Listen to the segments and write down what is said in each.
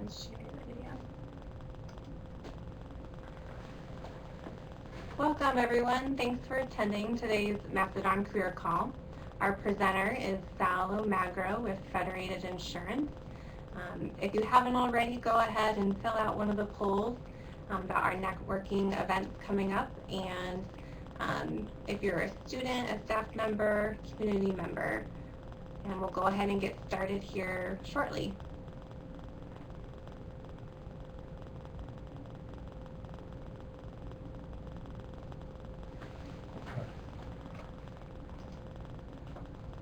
and share your video. Welcome everyone. Thanks for attending today's Mastodon Career Call. Our presenter is Sal Magro with Federated Insurance. If you haven't already, go ahead and fill out one of the polls about our networking events coming up, and if you're a student, a staff member, community member, and we'll go ahead and get started here shortly.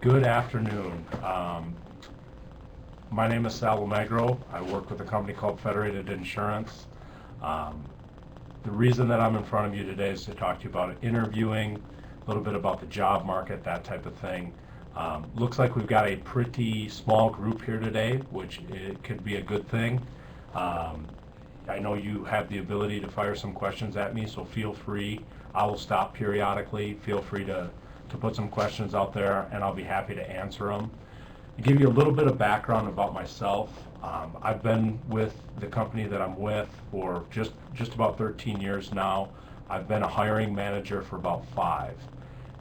Good afternoon. My name is Sal Magro. I work with a company called Federated Insurance. The reason that I'm in front of you today is to talk to you about interviewing, a little bit about the job market, that type of thing. Looks like we've got a pretty small group here today, which it could be a good thing. I know you have the ability to fire some questions at me, so feel free. I will stop periodically. Feel free to put some questions out there, and I'll be happy to answer them. To give you a little bit of background about myself, I've been with the company that I'm with for just about 13 years now. I've been a hiring manager for about 5.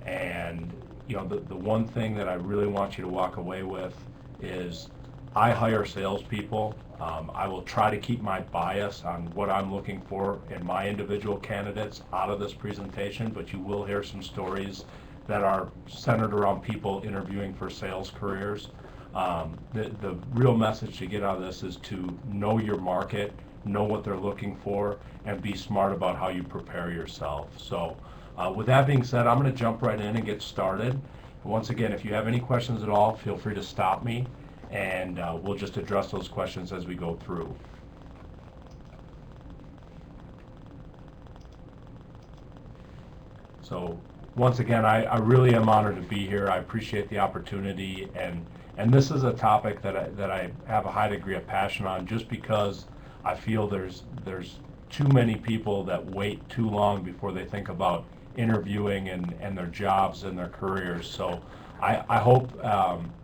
And you know, the one thing that I really want you to walk away with is I hire salespeople. I will try to keep my bias on what I'm looking for in my individual candidates out of this presentation, but you will hear some stories that are centered around people interviewing for sales careers. The real message to get out of this is to know your market, know what they're looking for, and be smart about how you prepare yourself. So with that being said, I'm going to jump right in and get started. Once again, if you have any questions at all, feel free to stop me, and we'll just address those questions as we go through. So once again, I really am honored to be here. I appreciate the opportunity, and this is a topic that I have a high degree of passion on, just because I feel there's too many people that wait too long before they think about interviewing and their jobs and their careers. So I hope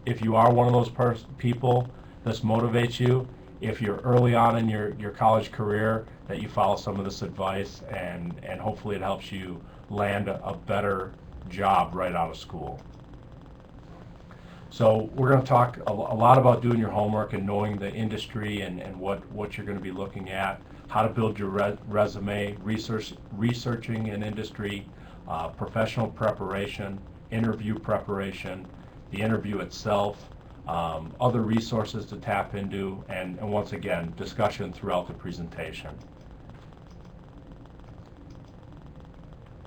if you are one of those people, this motivates you. If you're early on in your college career, that you follow some of this advice, and hopefully it helps you land a better job right out of school. So we're going to talk a lot about doing your homework and knowing the industry and what you're going to be looking at, how to build your resume, researching an industry, professional preparation, interview preparation, the interview itself, other resources to tap into, and once again, discussion throughout the presentation.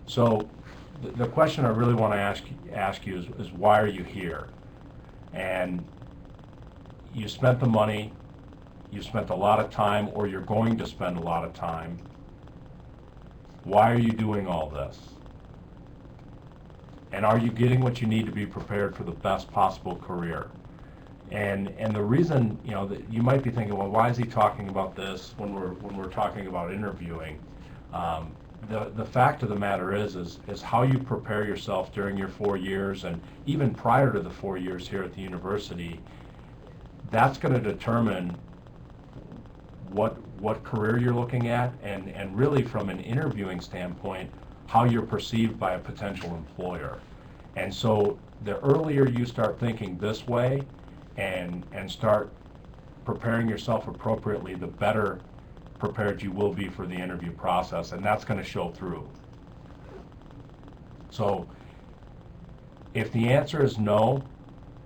So the question I really want to ask you is why are you here? And you spent the money, you spent a lot of time, or you're going to spend a lot of time. Why are you doing all this? And are you getting what you need to be prepared for the best possible career? And the reason, you know, that you might be thinking, well, why is he talking about this when we're talking about interviewing? The fact of the matter is how you prepare yourself during your 4 years, and even prior to the 4 years here at the university. That's going to determine what career you're looking at, and really from an interviewing standpoint, how you're perceived by a potential employer. And so the earlier you start thinking this way and start preparing yourself appropriately, the better prepared you will be for the interview process, and that's going to show through. So if the answer is no,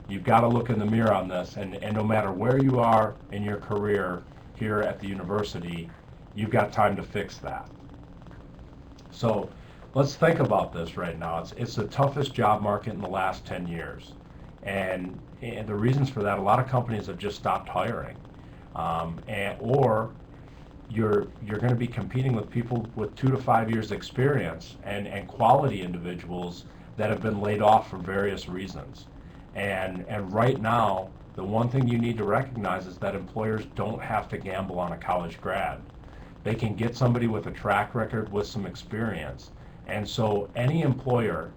you've got to look in the mirror on this, and no matter where you are in your career here at the university, you've got time to fix that. So let's think about this right now. It's the toughest job market in the last 10 years. And the reasons for that, a lot of companies have just stopped hiring. Or you're going to be competing with people with 2 to 5 years experience and quality individuals that have been laid off for various reasons. And right now, the one thing you need to recognize is that employers don't have to gamble on a college grad. They can get somebody with a track record with some experience. And so any employer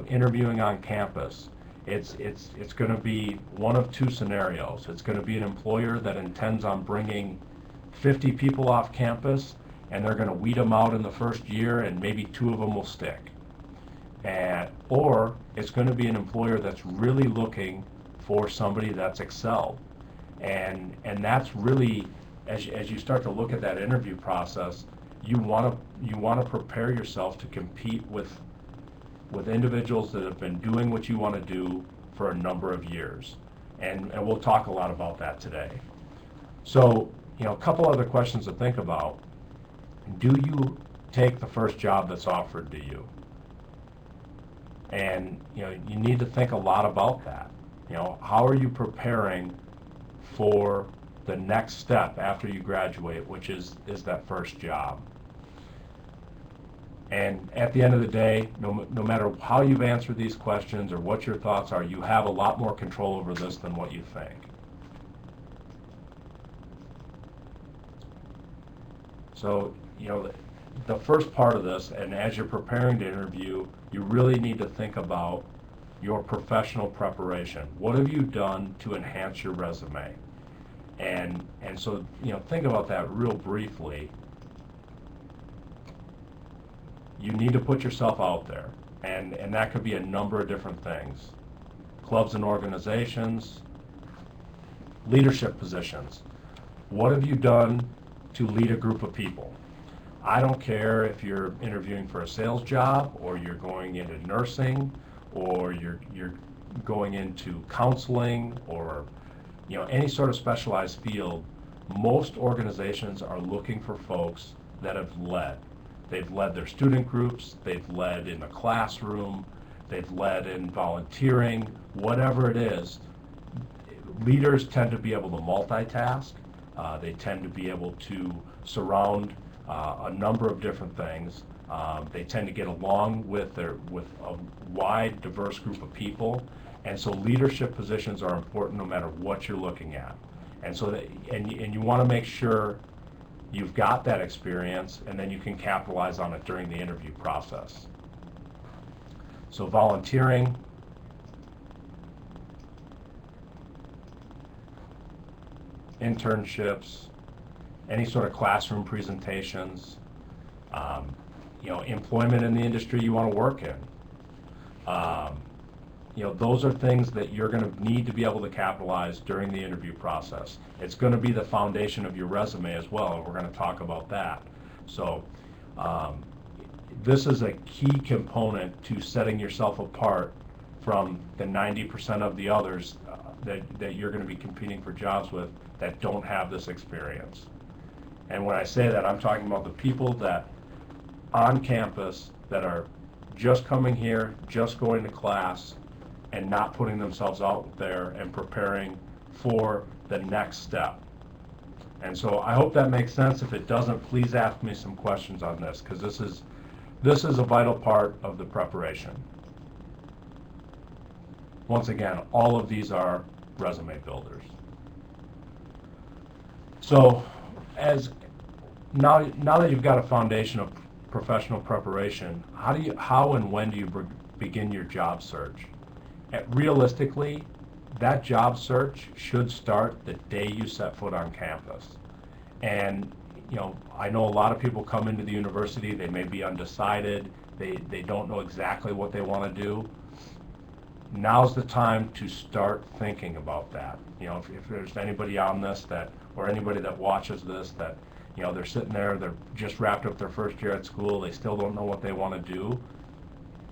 interviewing on campus, it's going to be one of two scenarios. It's going to be an employer that intends on bringing 50 people off campus, and they're going to weed them out in the first year, and maybe 2 of them will stick. Or it's going to be an employer that's really looking for somebody that's excelled. And that's really, as you start to look at that interview process, you want to prepare yourself to compete with individuals that have been doing what you want to do for a number of years. And we'll talk a lot about that today. So, a couple other questions to think about. Do you take the first job that's offered to you? And, you need to think a lot about that. How are you preparing for the next step after you graduate, which is that first job? And at the end of the day, no matter how you've answered these questions or what your thoughts are, you have a lot more control over this than what you think. So, the first part of this, and as you're preparing to interview, you really need to think about your professional preparation. What have you done to enhance your resume? And so, think about that real briefly. You need to put yourself out there, and that could be a number of different things. Clubs and organizations, leadership positions. What have you done to lead a group of people? I don't care if you're interviewing for a sales job, or you're going into nursing, or you're going into counseling, or any sort of specialized field. Most organizations are looking for folks that have led. They've led their student groups, they've led in the classroom, they've led in volunteering, whatever it is. Leaders tend to be able to multitask. They tend to be able to surround a number of different things. They tend to get along with a wide, diverse group of people. And so leadership positions are important no matter what you're looking at. And so and you want to make sure you've got that experience, and then you can capitalize on it during the interview process. So volunteering, internships, any sort of classroom presentations, employment in the industry you want to work in. Those are things that you're going to need to be able to capitalize during the interview process. It's going to be the foundation of your resume as well, and we're going to talk about that. So this is a key component to setting yourself apart from the 90% of the others that you're going to be competing for jobs with that don't have this experience. And when I say that, I'm talking about the people that on campus that are just coming here, just going to class, and not putting themselves out there and preparing for the next step. And so I hope that makes sense. If it doesn't, please ask me some questions on this, because this is a vital part of the preparation. Once again, all of these are resume builders. So now that you've got a foundation of professional preparation, how and when do you begin your job search? Realistically, that job search should start the day you set foot on campus. And I know a lot of people come into the university, they may be undecided, they don't know exactly what they want to do. Now's the time to start thinking about that. If there's anybody on this or anybody that watches this that they're sitting there, they're just wrapped up their first year at school, they still don't know what they want to do,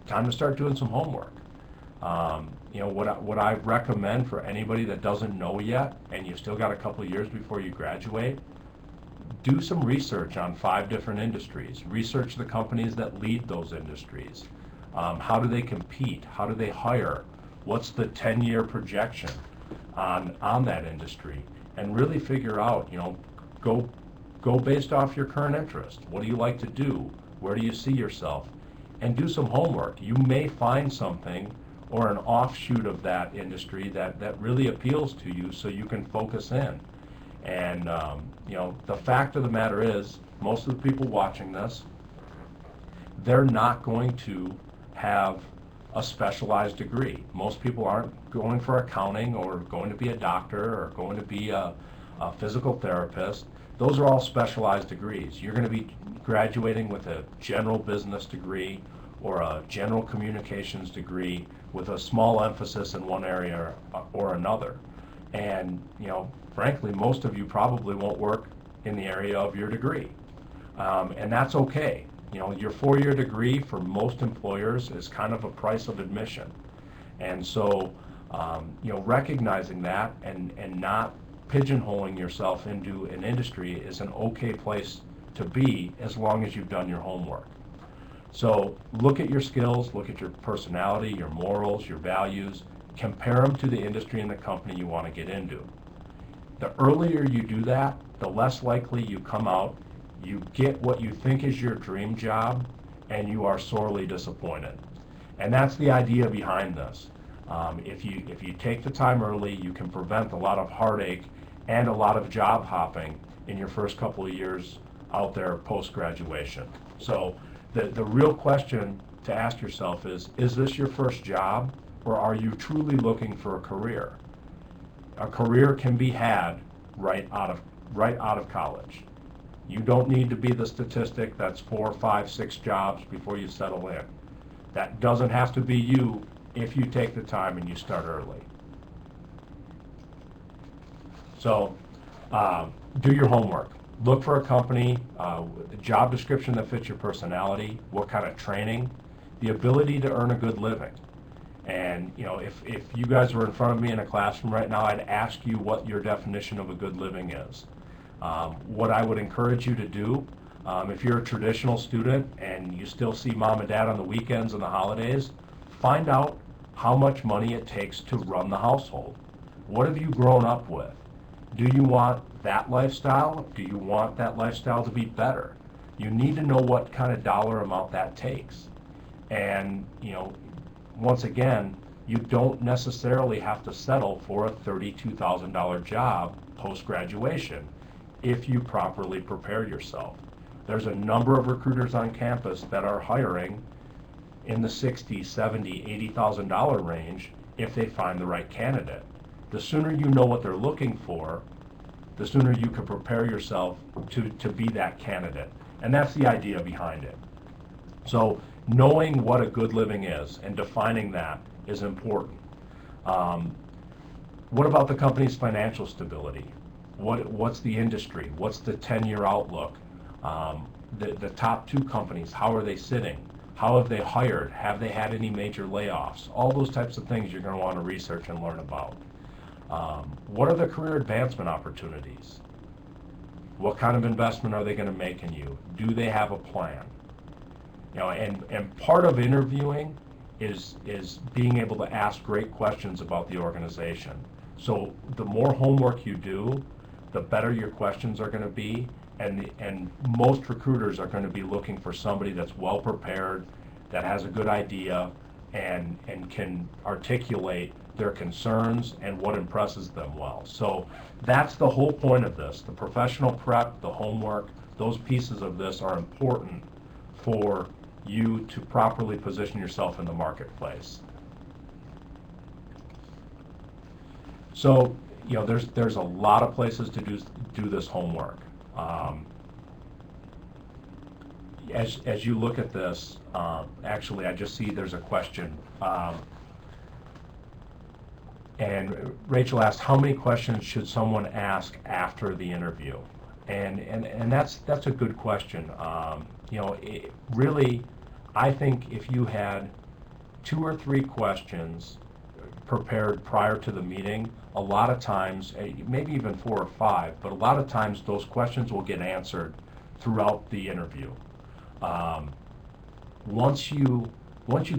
time to start doing some homework. What I recommend for anybody that doesn't know yet, and you've still got a couple of years before you graduate, do some research on 5 different industries. Research the companies that lead those industries. How do they compete? How do they hire? What's the 10-year projection on that industry? And really figure out, go based off your current interest. What do you like to do? Where do you see yourself? And do some homework. You may find something or an offshoot of that industry that really appeals to you, so you can focus in. And the fact of the matter is, most of the people watching this, they're not going to have a specialized degree. Most people aren't going for accounting or going to be a doctor or going to be a a physical therapist. Those are all specialized degrees. You're going to be graduating with a general business degree or a general communications degree with a small emphasis in one area or another. And, frankly, most of you probably won't work in the area of your degree. And that's okay. Your 4-year degree for most employers is kind of a price of admission. And so, recognizing that and not pigeonholing yourself into an industry is an okay place to be as long as you've done your homework. So look at your skills, look at your personality, your morals, your values, compare them to the industry and the company you want to get into. The earlier you do that, the less likely you come out, you get what you think is your dream job, and you are sorely disappointed. And that's the idea behind this. If you take the time early, you can prevent a lot of heartache and a lot of job hopping in your first couple of years out there post-graduation. So the real question to ask yourself is this your first job, or are you truly looking for a career? A career can be had right out of college. You don't need to be the statistic that's 4, 5, 6 jobs before you settle in. That doesn't have to be you if you take the time and you start early. So do your homework. Look for a company, the job description that fits your personality, what kind of training, the ability to earn a good living. And if you guys were in front of me in a classroom right now, I'd ask you what your definition of a good living is. What I would encourage you to do, if you're a traditional student and you still see mom and dad on the weekends and the holidays, find out how much money it takes to run the household. What have you grown up with? Do you want that lifestyle? Do you want that lifestyle to be better? You need to know what kind of dollar amount that takes. And, once again, you don't necessarily have to settle for a $32,000 job post-graduation if you properly prepare yourself. There's a number of recruiters on campus that are hiring in the $60,000, $70,000, $80,000 range if they find the right candidate. The sooner you know what they're looking for, the sooner you can prepare yourself to be that candidate. And that's the idea behind it. So knowing what a good living is and defining that is important. What about the company's financial stability? What's the industry? What's the 10-year outlook? The top 2 companies, how are they sitting? How have they hired? Have they had any major layoffs? All those types of things you're going to want to research and learn about. What are the career advancement opportunities? What kind of investment are they going to make in you? Do they have a plan? And part of interviewing is being able to ask great questions about the organization. So the more homework you do, the better your questions are going to be, and most recruiters are going to be looking for somebody that's well prepared, that has a good idea, and can articulate their concerns and what impresses them well. So that's the whole point of this. The professional prep, the homework, those pieces of this are important for you to properly position yourself in the marketplace. So, there's a lot of places to do this homework. As you look at this, actually, I just see there's a question. And Rachel asked, how many questions should someone ask after the interview? And that's a good question. Really, I think if you had 2 or 3 questions prepared prior to the meeting, a lot of times, maybe even 4 or 5, but a lot of times those questions will get answered throughout the interview. Once you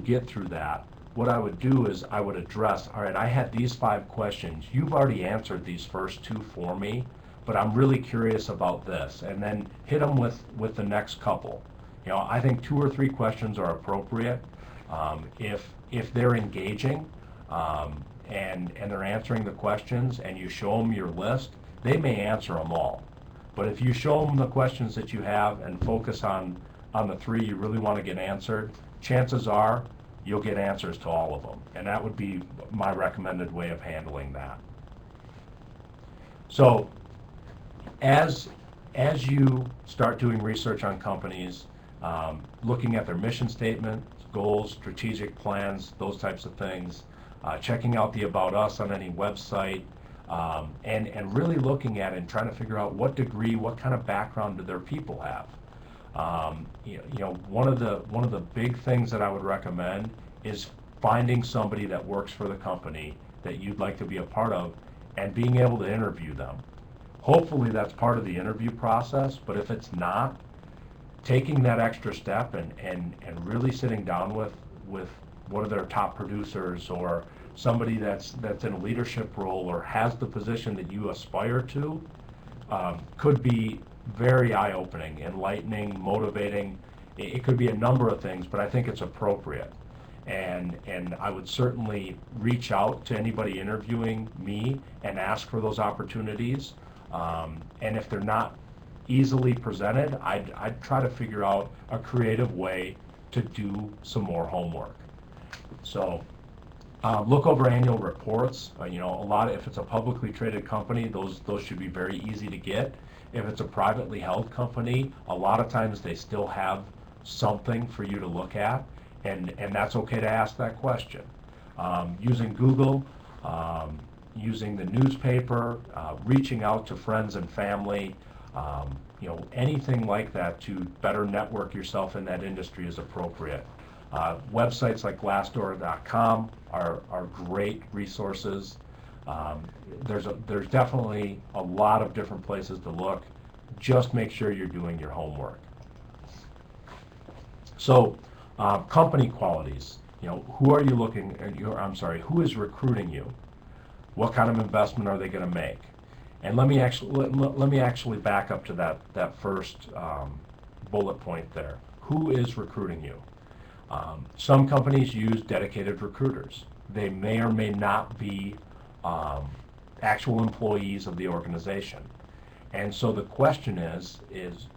get through that, what I would do is I would address, all right, I had these 5 questions. You've already answered these first 2 for me, but I'm really curious about this, and then hit them with the next couple. I think 2 or 3 questions are appropriate. If they're engaging and they're answering the questions and you show them your list, they may answer them all. But if you show them the questions that you have and focus on the 3 you really want to get answered, chances are you'll get answers to all of them. And that would be my recommended way of handling that. So as you start doing research on companies, looking at their mission statement, goals, strategic plans, those types of things, checking out the About Us on any website, and really looking at it and trying to figure out what degree, what kind of background do their people have. One of the big things that I would recommend is finding somebody that works for the company that you'd like to be a part of and being able to interview them. Hopefully that's part of the interview process, but if it's not, taking that extra step and really sitting down with one of their top producers or somebody that's in a leadership role or has the position that you aspire to, could be very eye-opening, enlightening, motivating. It could be a number of things, but I think it's appropriate. And I would certainly reach out to anybody interviewing me and ask for those opportunities. And if they're not easily presented, I'd try to figure out a creative way to do some more homework. So look over annual reports. If it's a publicly traded company, those should be very easy to get. If it's a privately held company, a lot of times they still have something for you to look at, and that's okay to ask that question. Using Google, using the newspaper, reaching out to friends and family, anything like that to better network yourself in that industry is appropriate. Websites like Glassdoor.com are great resources. There's definitely a lot of different places to look. Just make sure you're doing your homework. So, company qualities. Who are you looking? Who is recruiting you? What kind of investment are they going to make? And let me actually back up to that first bullet point there. Who is recruiting you? Some companies use dedicated recruiters. They may or may not be actual employees of the organization. And so the question is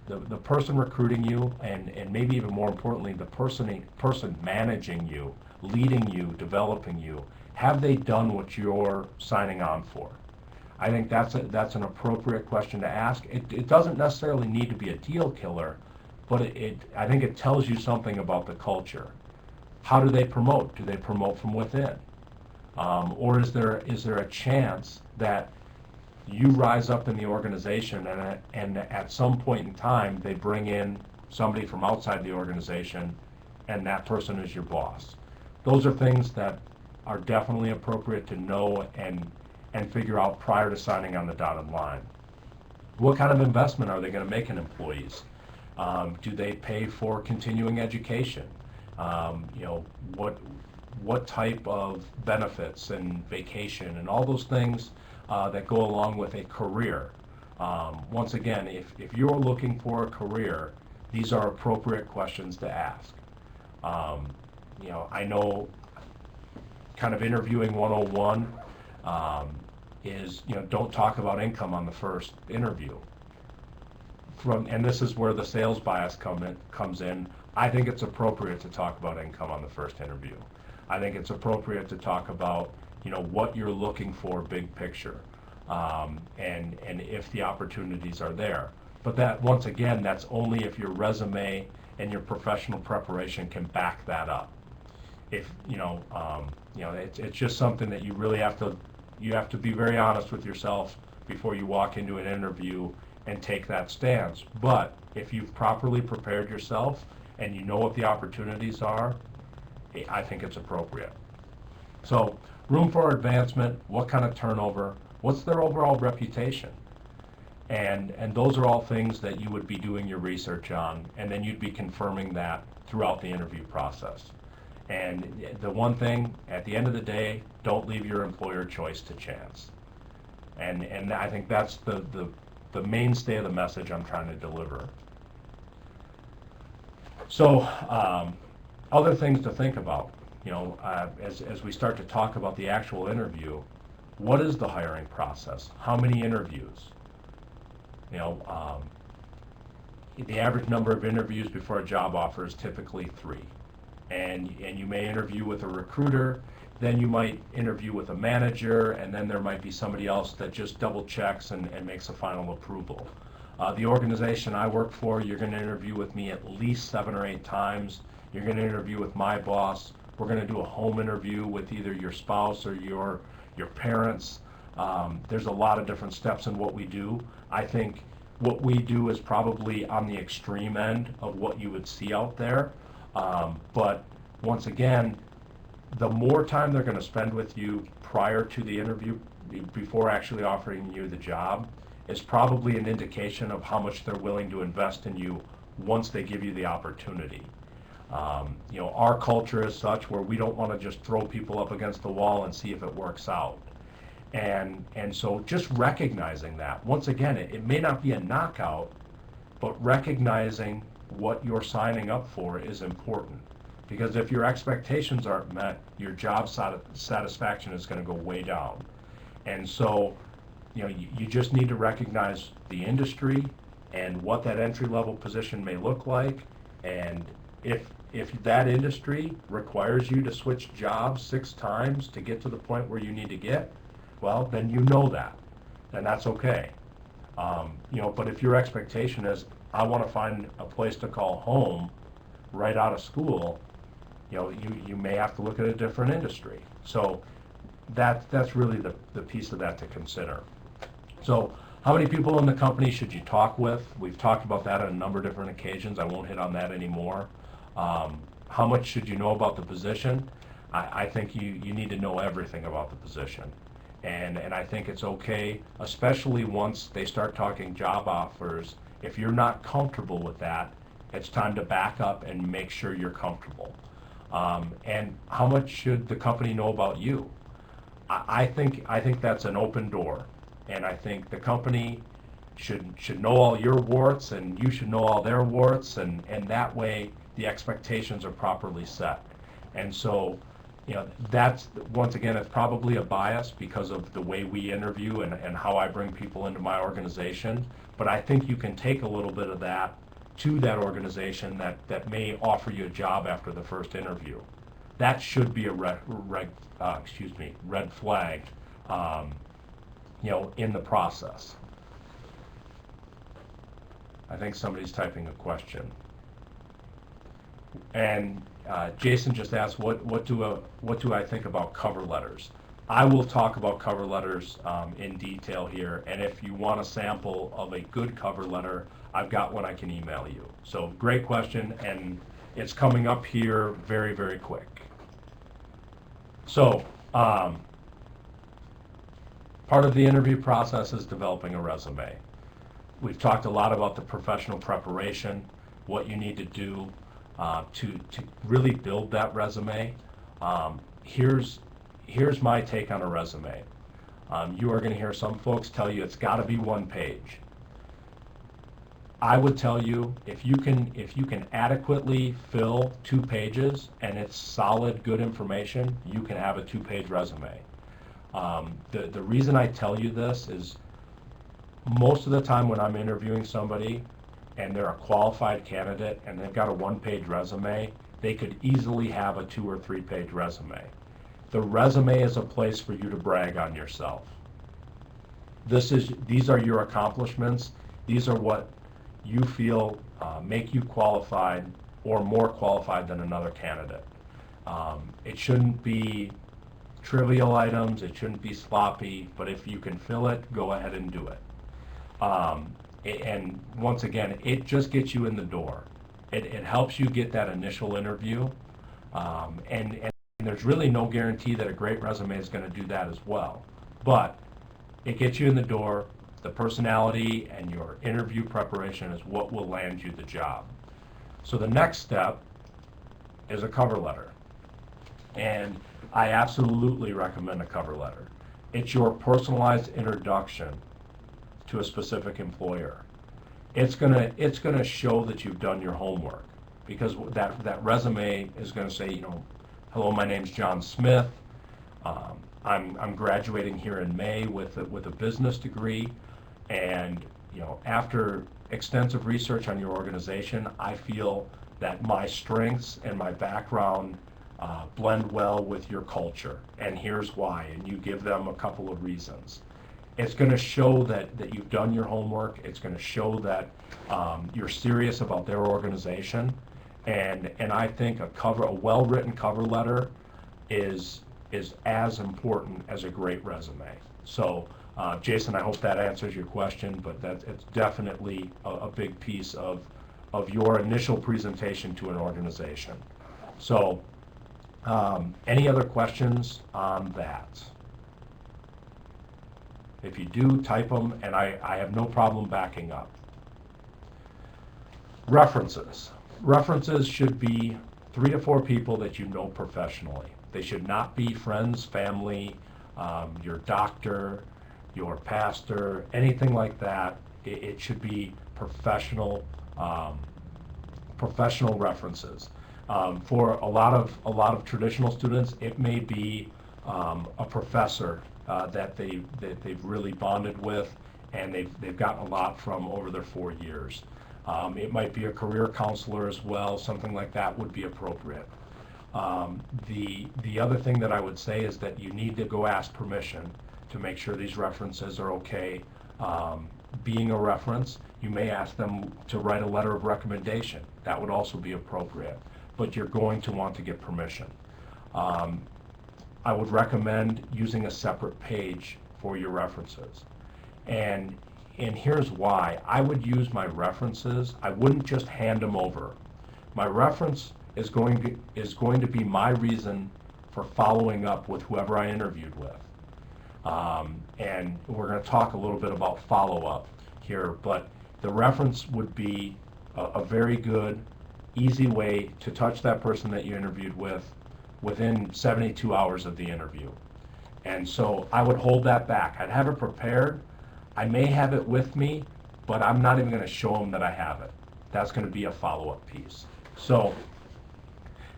the person recruiting you, and maybe even more importantly, the person managing you, leading you, developing you, have they done what you're signing on for? I think that's an appropriate question to ask. It doesn't necessarily need to be a deal killer, but I think it tells you something about the culture. How do they promote? Do they promote from within? Or is there a chance that you rise up in the organization and at some point in time they bring in somebody from outside the organization and that person is your boss? Those are things that are definitely appropriate to know and figure out prior to signing on the dotted line. What kind of investment are they going to make in employees? Do they pay for continuing education? What type of benefits and vacation and all those things that go along with a career. Once again, if you're looking for a career, these are appropriate questions to ask. I know kind of interviewing 101 is, don't talk about income on the first interview. And this is where the sales bias comes in. I think it's appropriate to talk about income on the first interview. I think it's appropriate to talk about what you're looking for, big picture, and if the opportunities are there. But that, once again, that's only if your resume and your professional preparation can back that up. If it's just something that you really have to be very honest with yourself before you walk into an interview and take that stance. But if you've properly prepared yourself and you know what the opportunities are, I think it's appropriate. So, room for advancement, what kind of turnover, what's their overall reputation? And those are all things that you would be doing your research on, and then you'd be confirming that throughout the interview process. And the one thing, at the end of the day, don't leave your employer choice to chance. And I think that's the mainstay of the message I'm trying to deliver. So, other things to think about, as we start to talk about the actual interview, what is the hiring process? How many interviews? The average number of interviews before a job offer is typically 3. And you may interview with a recruiter. then you might interview with a manager, and then there might be somebody else that just double checks and makes a final approval. The organization I work for, you're going to interview with me at least 7 or 8 times. You're going to interview with my boss. We're going to do a home interview with either your spouse or your parents. There's a lot of different steps in what we do. I think what we do is probably on the extreme end of what you would see out there. But once again, the more time they're going to spend with you prior to the interview, before actually offering you the job, is probably an indication of how much they're willing to invest in you once they give you the opportunity. Our culture is such where we don't want to just throw people up against the wall and see if it works out. And so just recognizing that, once again, it may not be a knockout, but recognizing what you're signing up for is important. Because if your expectations aren't met, your job satisfaction is going to go way down. And so, you just need to recognize the industry and what that entry-level position may look like. And if that industry requires you to switch jobs 6 times to get to the point where you need to get, well, then you know that, and that's okay. But if your expectation is, I want to find a place to call home right out of school, you may have to look at a different industry. So that's really the piece of that to consider. So how many people in the company should you talk with? We've talked about that on a number of different occasions. I won't hit on that anymore. How much should you know about the position? I think you need to know everything about the position. And I think it's okay, especially once they start talking job offers, if you're not comfortable with that, it's time to back up and make sure you're comfortable. And how much should the company know about you? I think that's an open door. And I think the company should know all your warts, and you should know all their warts, and that way the expectations are properly set. And so, that's, once again, it's probably a bias because of the way we interview and how I bring people into my organization. But I think you can take a little bit of that to that organization that may offer you a job after the first interview. That should be a red flag, in the process. I think somebody's typing a question. And Jason just asked, what do I think about cover letters? I will talk about cover letters in detail here, and if you want a sample of a good cover letter, I've got one I can email you. So great question, and it's coming up here very, very quick. So part of the interview process is developing a resume. We've talked a lot about the professional preparation, what you need to do to really build that resume. Here's my take on a resume. You are going to hear some folks tell you it's got to be 1 page. I would tell you, if you can adequately fill 2 pages and it's solid, good information, you can have a 2-page resume. The reason I tell you this is most of the time when I'm interviewing somebody and they're a qualified candidate and they've got a 1-page resume, they could easily have a 2 or 3-page resume. The resume is a place for you to brag on yourself. These are your accomplishments. These are what you feel make you qualified or more qualified than another candidate. It shouldn't be trivial items, it shouldn't be sloppy, but if you can fill it, go ahead and do it. And once again, it just gets you in the door. It helps you get that initial interview, and there's really no guarantee that a great resume is going to do that as well. But it gets you in the door. The personality and your interview preparation is what will land you the job. So the next step is a cover letter. And I absolutely recommend a cover letter. It's your personalized introduction to a specific employer. It's gonna show that you've done your homework, because that resume is gonna say, hello, my name's John Smith. I'm graduating here in May with a business degree, and after extensive research on your organization, I feel that my strengths and my background blend well with your culture, and here's why, and you give them a couple of reasons. It's going to show that you've done your homework. It's going to show that you're serious about their organization, and I think a well-written cover letter is as important as a great resume. So Jason, I hope that answers your question, but it's definitely a big piece of your initial presentation to an organization. So any other questions on that? If you do, type them, and I have no problem backing up. References. References should be 3 to 4 people that you know professionally. They should not be friends, family, your doctor, your pastor, anything like that. It should be professional references. For a lot of traditional students, it may be a professor that they've really bonded with, and they've gotten a lot from over their 4 years. It might be a career counselor as well. Something like that would be appropriate. The other thing that I would say is that you need to go ask permission to make sure these references are okay. Being a reference, you may ask them to write a letter of recommendation. That would also be appropriate, but you're going to want to get permission. I would recommend using a separate page for your references. And here's why. I would use my references. I wouldn't just hand them over. My reference is going to be my reason for following up with whoever I interviewed with. And we're going to talk a little bit about follow-up here, but the reference would be a very good, easy way to touch that person that you interviewed with within 72 hours of the interview. And so I would hold that back. I'd have it prepared. I may have it with me, but I'm not even going to show them that I have it. That's going to be a follow-up piece. So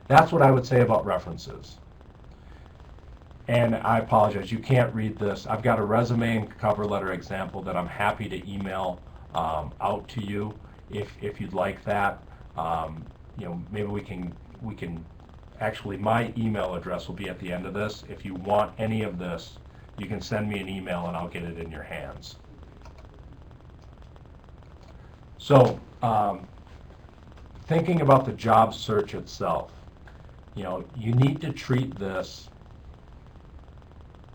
that's what I would say about references. And I apologize, you can't read this. I've got a resume and cover letter example that I'm happy to email out to you if you'd like that. Maybe we can actually, my email address will be at the end of this. If you want any of this, you can send me an email and I'll get it in your hands. So thinking about the job search itself, you need to treat this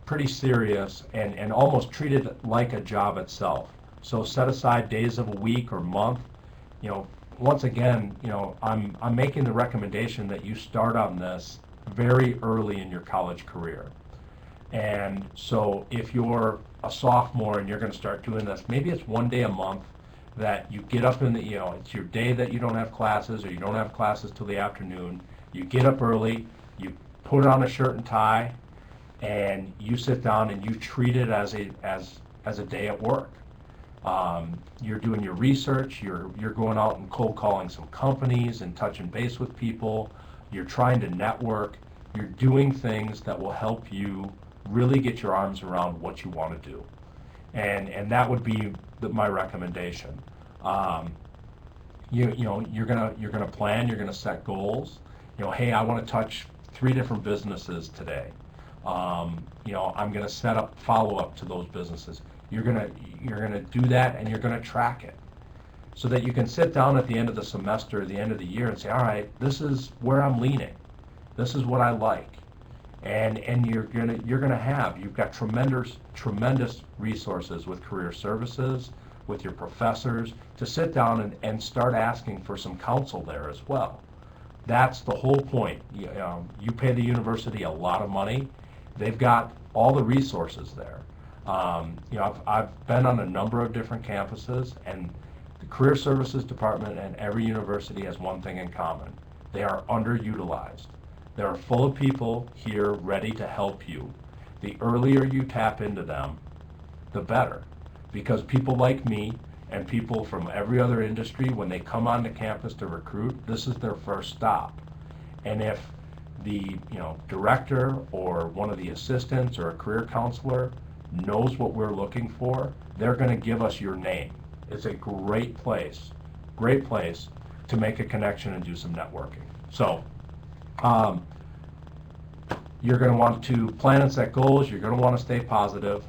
pretty serious and almost treat it like a job itself. So set aside days of a week or month. Once again, I'm making the recommendation that you start on this very early in your college career. And so if you're a sophomore and you're going to start doing this, maybe it's 1 day a month that you get up in the, it's your day that you don't have classes or you don't have classes till the afternoon. You get up early, you put on a shirt and tie, and you sit down and you treat it as a day at work. You're doing your research, you're going out and cold calling some companies and touching base with people, you're trying to network, you're doing things that will help you really get your arms around what you want to do. And that would be my recommendation. You're gonna plan, you're gonna set goals. Hey, I want to touch 3 different businesses today. I'm gonna set up follow-up to those businesses. You're gonna do that, and you're gonna track it, so that you can sit down at the end of the semester, the end of the year, and say, all right, this is where I'm leaning. This is what I like, and you've got tremendous resources with career services, with your professors, to sit down and start asking for some counsel there as well. That's the whole point. You pay the university a lot of money. They've got all the resources there. I've been on a number of different campuses, and the Career Services Department and every university has one thing in common. They are underutilized. They are full of people here ready to help you. The earlier you tap into them, the better. Because people like me and people from every other industry, when they come onto campus to recruit, this is their first stop. And if the director or one of the assistants or a career counselor knows what we're looking for, they're going to give us your name. It's a great place to make a connection and do some networking. So You're going to want to plan and set goals. You're going to want to stay positive.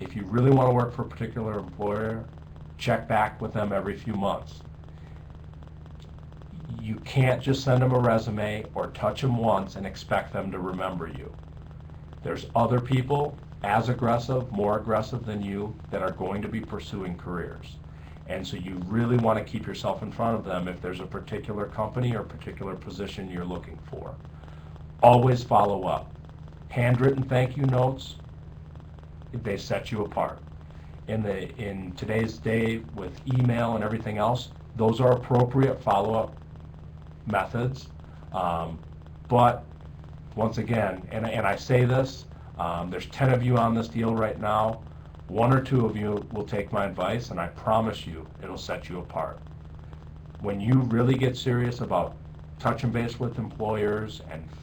If you really want to work for a particular employer, check back with them every few months. You can't just send them a resume or touch them once and expect them to remember you. There's other people as aggressive, more aggressive than you, that are going to be pursuing careers. And so you really want to keep yourself in front of them if there's a particular company or particular position you're looking for. Always follow up. Handwritten thank you notes, they set you apart. In today's day with email and everything else, those are appropriate follow-up methods. But once again, and I say this, there's 10 of you on this deal right now. 1 or 2 of you will take my advice, and I promise you it'll set you apart. When you really get serious about touching base with employers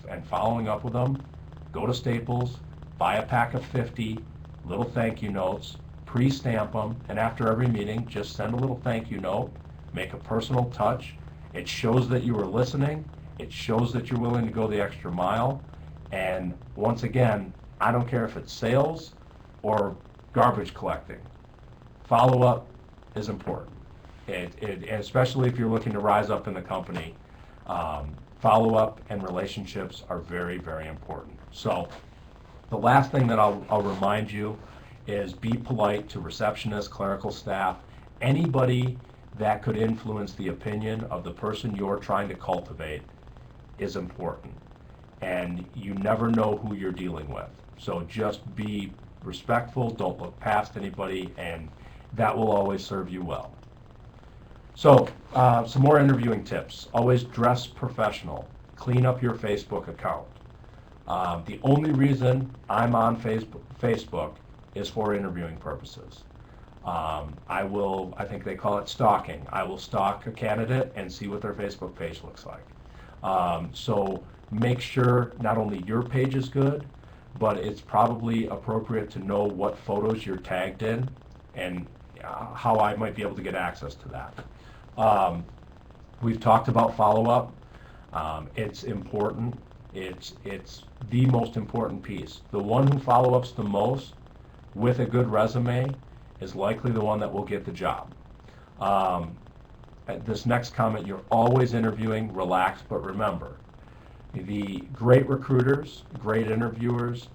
and following up with them, go to Staples, buy a pack of 50 little thank you notes, pre-stamp them, and after every meeting, just send a little thank you note, make a personal touch. It shows that you were listening. It shows that you're willing to go the extra mile. And once again, I don't care if it's sales or garbage collecting. Follow-up is important, especially if you're looking to rise up in the company. Follow-up and relationships are very, very important. So the last thing that I'll remind you is be polite to receptionists, clerical staff, anybody that could influence the opinion of the person you're trying to cultivate is important. And you never know who you're dealing with. So just be respectful, don't look past anybody, and that will always serve you well. So some more interviewing tips. Always dress professional. Clean up your Facebook account. The only reason I'm on Facebook is for interviewing purposes. I think they call it stalking. I will stalk a candidate and see what their Facebook page looks like. So make sure not only your page is good, but it's probably appropriate to know what photos you're tagged in and how I might be able to get access to that. We've talked about follow-up. It's important. It's the most important piece. The one who follow-ups the most with a good resume is likely the one that will get the job. This next comment, you're always interviewing, relax, but remember, the great recruiters, great interviewers,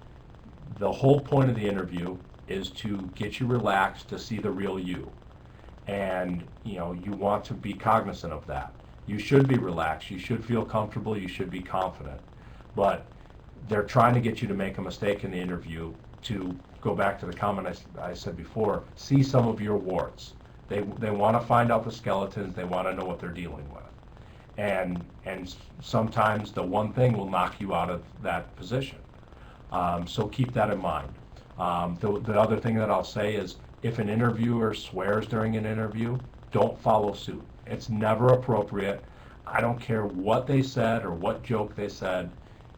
the whole point of the interview is to get you relaxed, to see the real you. And you want to be cognizant of that. You should be relaxed, you should feel comfortable, you should be confident. But they're trying to get you to make a mistake in the interview, to go back to the comment I said before, see some of your warts. They want to find out the skeletons, they want to know what they're dealing with. And sometimes the one thing will knock you out of that position. So keep that in mind. The other thing that I'll say is, if an interviewer swears during an interview, don't follow suit. It's never appropriate. I don't care what they said or what joke they said.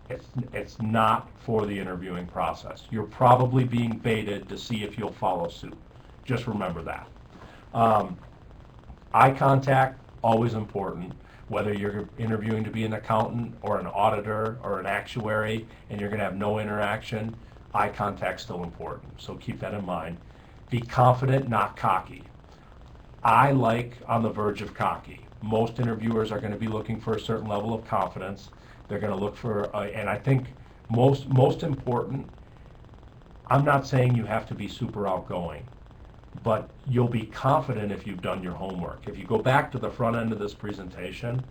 It's not for the interviewing process. You're probably being baited to see if you'll follow suit. Just remember that. Eye contact, always important. Whether you're interviewing to be an accountant or an auditor or an actuary and you're going to have no interaction, eye contact's still important. So keep that in mind. Be confident, not cocky. I like on the verge of cocky. Most interviewers are going to be looking for a certain level of confidence. They're going to look for, and I think most important, I'm not saying you have to be super outgoing, but you'll be confident if you've done your homework. If you go back to the front end of this presentation,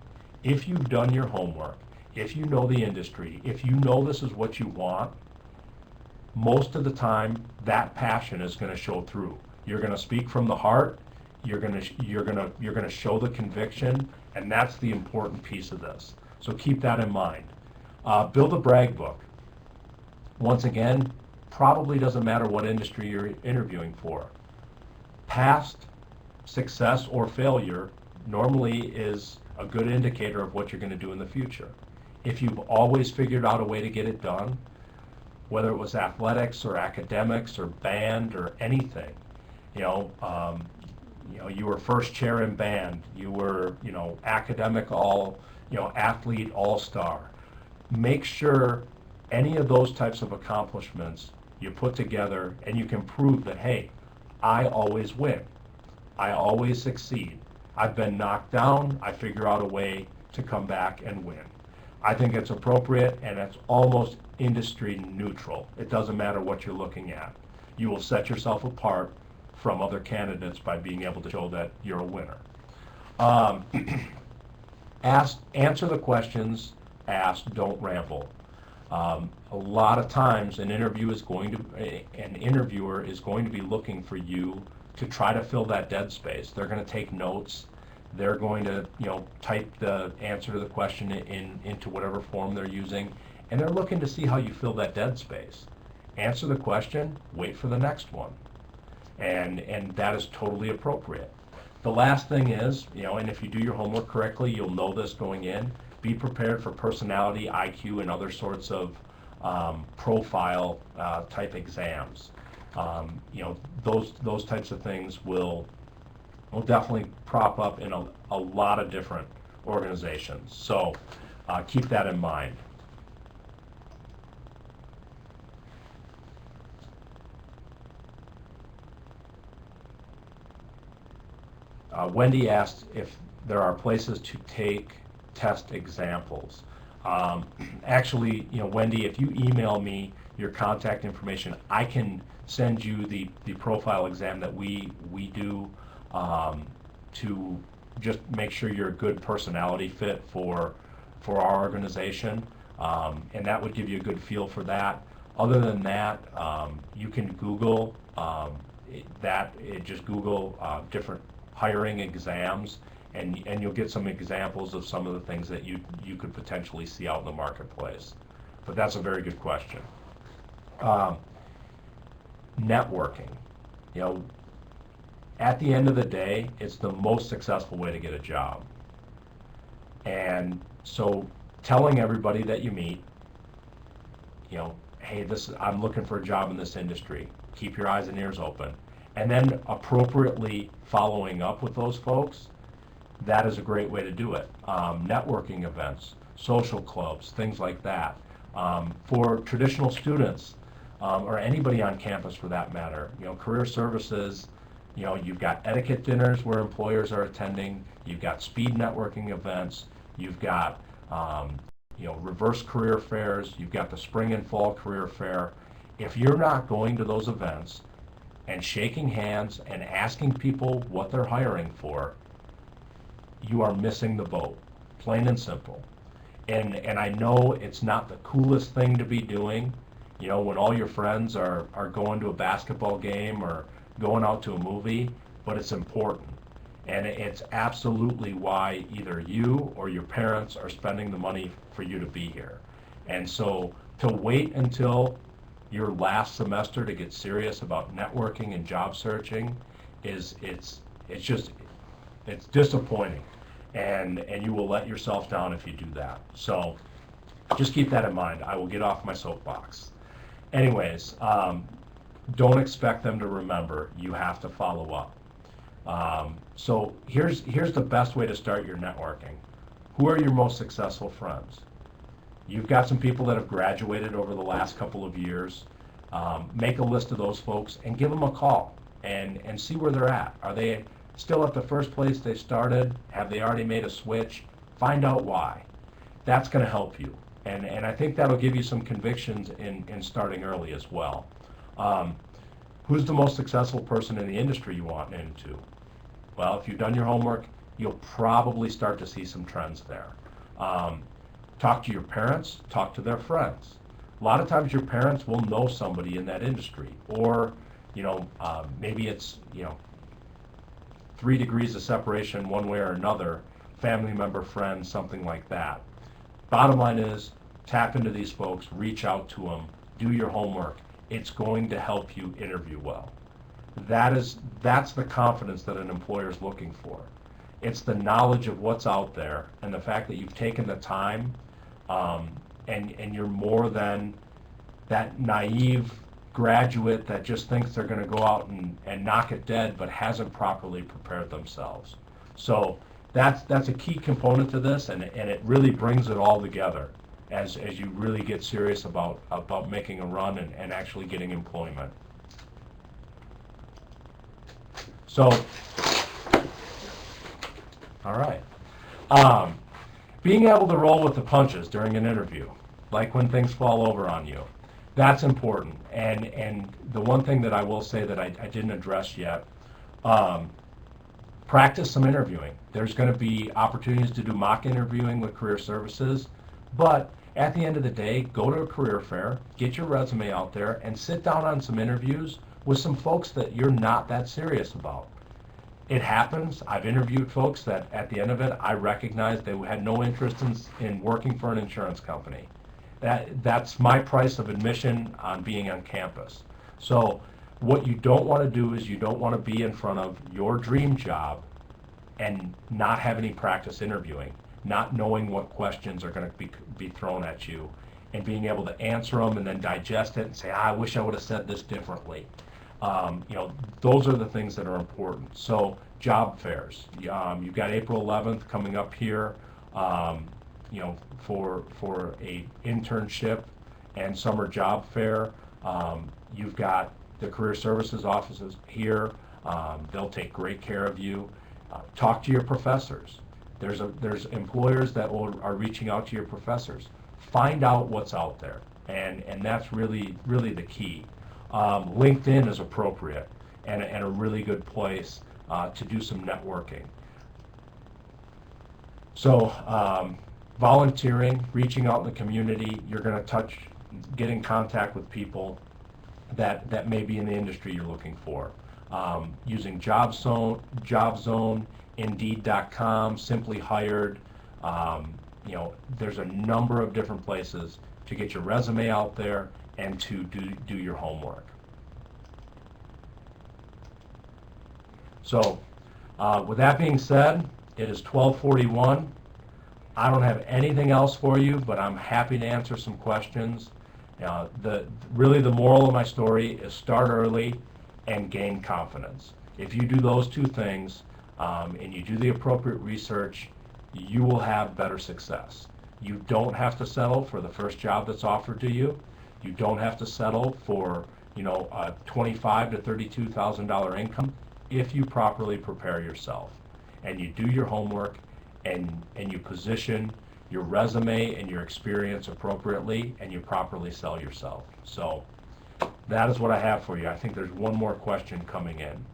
if you've done your homework, if you know the industry, if you know this is what you want, most of the time that passion is going to show through. You're going to speak from the heart. You're going to show the conviction, and that's the important piece of this. So keep that in mind. Build a brag book. Once again, probably doesn't matter what industry you're interviewing for. Past success or failure normally is a good indicator of what you're going to do in the future. If you've always figured out a way to get it done, whether it was athletics or academics or band or anything, you were first chair in band, you were, academic athlete all-star. Make sure Any of those types of accomplishments you put together, and you can prove that, hey, I always win. I always succeed. I've been knocked down. I figure out a way to come back and win. I think it's appropriate, and it's almost industry neutral. It doesn't matter what you're looking at. You will set yourself apart from other candidates by being able to show that you're a winner. Answer the questions asked, don't ramble. A lot of times an interviewer is going to be looking for you to try to fill that dead space. They're going to take notes. They're going to, type the answer to the question into whatever form they're using, and they're looking to see how you fill that dead space. Answer the question, wait for the next one. And that is totally appropriate. The last thing is, and if you do your homework correctly, you'll know this going in, be prepared for personality, IQ, and other sorts of profile type exams. Those types of things will definitely prop up in a lot of different organizations. So keep that in mind. Wendy asked if there are places to take test examples. Actually, Wendy, if you email me your contact information, I can send you the profile exam that we do to just make sure you're a good personality fit for our organization, and that would give you a good feel for that. Other than that, you can Google just Google different hiring exams, and you'll get some examples of some of the things that you could potentially see out in the marketplace. But that's a very good question. Networking. At the end of the day, it's the most successful way to get a job. And so telling everybody that you meet, hey, I'm looking for a job in this industry. Keep your eyes and ears open. And then appropriately following up with those folks, that is a great way to do it. Networking events, social clubs, things like that. For traditional students, or anybody on campus for that matter, career services, you've got etiquette dinners where employers are attending, you've got speed networking events, you've got reverse career fairs, you've got the spring and fall career fair. If you're not going to those events and shaking hands and asking people what they're hiring for, you are missing the boat, plain and simple. And I know it's not the coolest thing to be doing, when all your friends are going to a basketball game or going out to a movie, but it's important. And it's absolutely why either you or your parents are spending the money for you to be here. And so to wait until your last semester to get serious about networking and job searching it's disappointing, and you will let yourself down if you do that. So just keep that in mind. I will get off my soapbox. Anyways, don't expect them to remember. You have to follow up. So here's the best way to start your networking. Who are your most successful friends? You've got some people that have graduated over the last couple of years. Make a list of those folks and give them a call and see where they're at. Are they still at the first place they started? Have they already made a switch? Find out why. That's going to help you. And I think that'll give you some convictions in starting early as well. Who's the most successful person in the industry you want into? Well, if you've done your homework, you'll probably start to see some trends there. Talk to your parents, talk to their friends. A lot of times your parents will know somebody in that industry, or maybe it's 3 degrees of separation one way or another, family member, friend, something like that. Bottom line is, tap into these folks, reach out to them, do your homework. It's going to help you interview well. That's the confidence that an employer is looking for. It's the knowledge of what's out there and the fact that you've taken the time, and you're more than that naive graduate that just thinks they're going to go out and knock it dead but hasn't properly prepared themselves. So that's a key component to this, and it really brings it all together. as you really get serious about making a run and actually getting employment. So, all right. Being able to roll with the punches during an interview, like when things fall over on you, that's important. And the one thing that I will say that I didn't address yet, practice some interviewing. There's going to be opportunities to do mock interviewing with career services, but at the end of the day, go to a career fair, get your resume out there, and sit down on some interviews with some folks that you're not that serious about. It happens. I've interviewed folks that at the end of it, I recognized they had no interest in working for an insurance company. That's my price of admission on being on campus. So what you don't want to do is you don't want to be in front of your dream job and not have any practice interviewing, not knowing what questions are going to be thrown at you, and being able to answer them and then digest it and say, I wish I would have said this differently. Those are the things that are important. So job fairs, you've got April 11th coming up here, for a internship and summer job fair. You've got the career services offices here. They'll take great care of you. Talk to your professors. There's employers that are reaching out to your professors. Find out what's out there, and that's really the key. LinkedIn is appropriate and a really good place to do some networking. So volunteering, reaching out in the community, you're going to get in contact with people that may be in the industry you're looking for. Using JobZone, Indeed.com, Simply Hired, there's a number of different places to get your resume out there and to do your homework. So with that being said, it is 12:41. I don't have anything else for you, but I'm happy to answer some questions. Really the moral of my story is start early and gain confidence. If you do those two things and you do the appropriate research, you will have better success. You don't have to settle for the first job that's offered to you. You don't have to settle for a $25,000 to $32,000 income if you properly prepare yourself and you do your homework and you position your resume and your experience appropriately and you properly sell yourself. So that is what I have for you. I think there's one more question coming in.